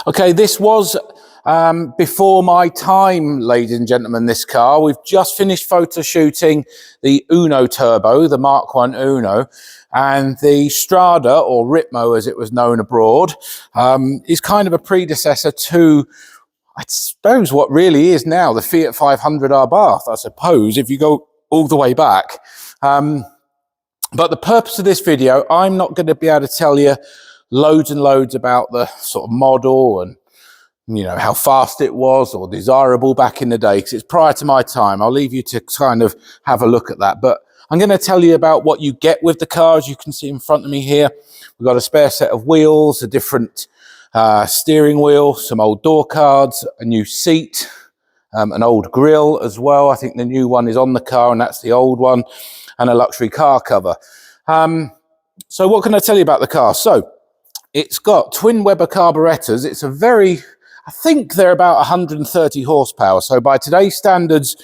Okay, this was before my time, ladies and gentlemen, this car. We've just finished photo shooting the Uno Turbo, the Mark 1 Uno, and the Strada, or Ritmo as it was known abroad, is kind of a predecessor to, I suppose, what really is now the Fiat 500 Abarth, I suppose, if you go all the way back. But the purpose of this video, I'm not going to be able to tell you loads and loads about the sort of model and, you know, how fast it was or desirable back in the day, because it's prior to my time. I'll leave you to kind of have a look at that. But I'm going to tell you about what you get with the car. As you can see in front of me here, we've got a spare set of wheels, a different steering wheel, some old door cards, a new seat, an old grille as well. I think the new one is on the car and that's the old one, and a luxury car cover. So what can I tell you about the car? So it's got twin Weber carburetors. It's a very, I think they're about 130 horsepower. So by today's standards,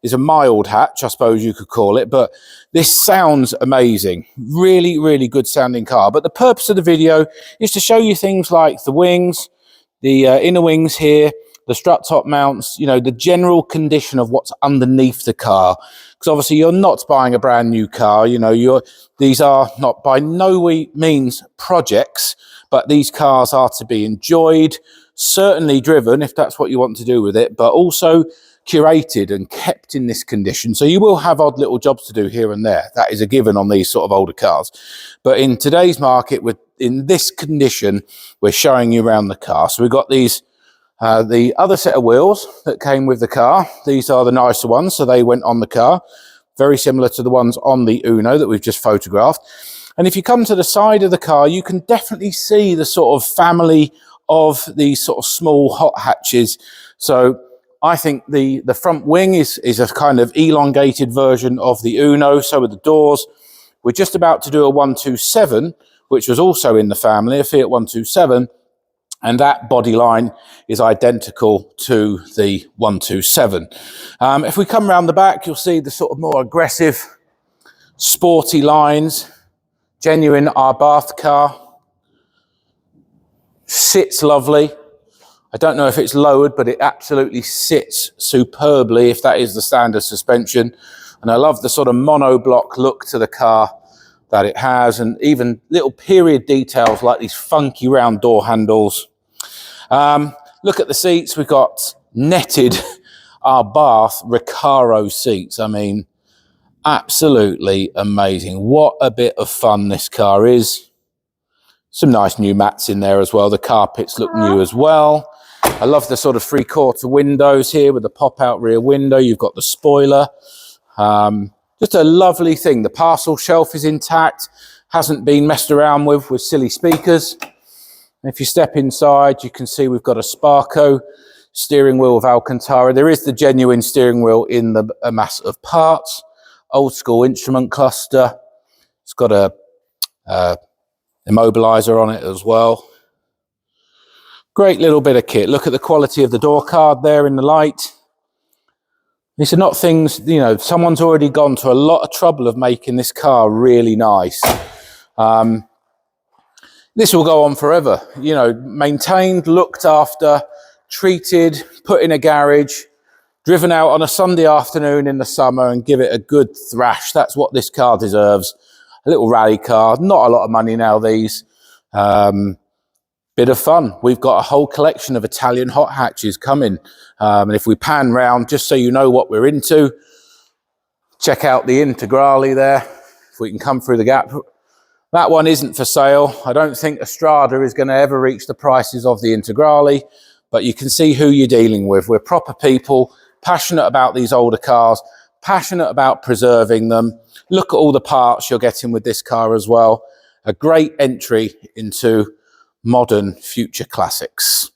is a mild hatch, I suppose you could call it. But this sounds amazing. Really, really good sounding car. But the purpose of the video is to show you things like the wings, the inner wings here, the strut top mounts, you know, the general condition of what's underneath the car. Because obviously you're not buying a brand new car, you know, these are not by no means projects, but these cars are to be enjoyed, certainly driven if that's what you want to do with it, but also curated and kept in this condition. So you will have odd little jobs to do here and there. That is a given on these sort of older cars. But in today's market, in this condition, we're showing you around the car. So we've got these the other set of wheels that came with the car. These are the nicer ones, so they went on the car. Very similar to the ones on the Uno that we've just photographed. And if you come to the side of the car, you can definitely see the sort of family of these sort of small hot hatches. So I think the front wing is a kind of elongated version of the Uno. So with the doors, we're just about to do a 127, which was also in the family, a Fiat 127. And that body line is identical to the 127. If we come around the back, you'll see the sort of more aggressive, sporty lines. Genuine Abarth car. Sits lovely. I don't know if it's lowered, but it absolutely sits superbly if that is the standard suspension. And I love the sort of monoblock look to the car that it has, and even little period details like these funky round door handles. Look at the seats. We've got netted Abarth Recaro seats. I mean, absolutely amazing. What a bit of fun this car is. Some nice new mats in there as well. The carpets look new as well. I love the sort of 3/4 windows here with the pop-out rear window. You've got the spoiler. Just a lovely thing. The parcel shelf is intact. Hasn't been messed around with silly speakers. If you step inside, you can see we've got a Sparco steering wheel with Alcantara. There is the genuine steering wheel in a mass of parts. Old school instrument cluster. It's got a immobilizer on it as well. Great little bit of kit. Look at the quality of the door card there in the light. These are not things, you know, someone's already gone to a lot of trouble of making this car really nice. This will go on forever, you know, maintained, looked after, treated, put in a garage, driven out on a Sunday afternoon in the summer and give it a good thrash. That's what this car deserves. A little rally car, not a lot of money now, these. Bit of fun. We've got a whole collection of Italian hot hatches coming. And if we pan round, just so you know what we're into, check out the Integrale there, if we can come through the gap. That one isn't for sale. I don't think a Strada is going to ever reach the prices of the Integrale, but you can see who you're dealing with. We're proper people, passionate about these older cars, passionate about preserving them. Look at all the parts you're getting with this car as well. A great entry into modern future classics.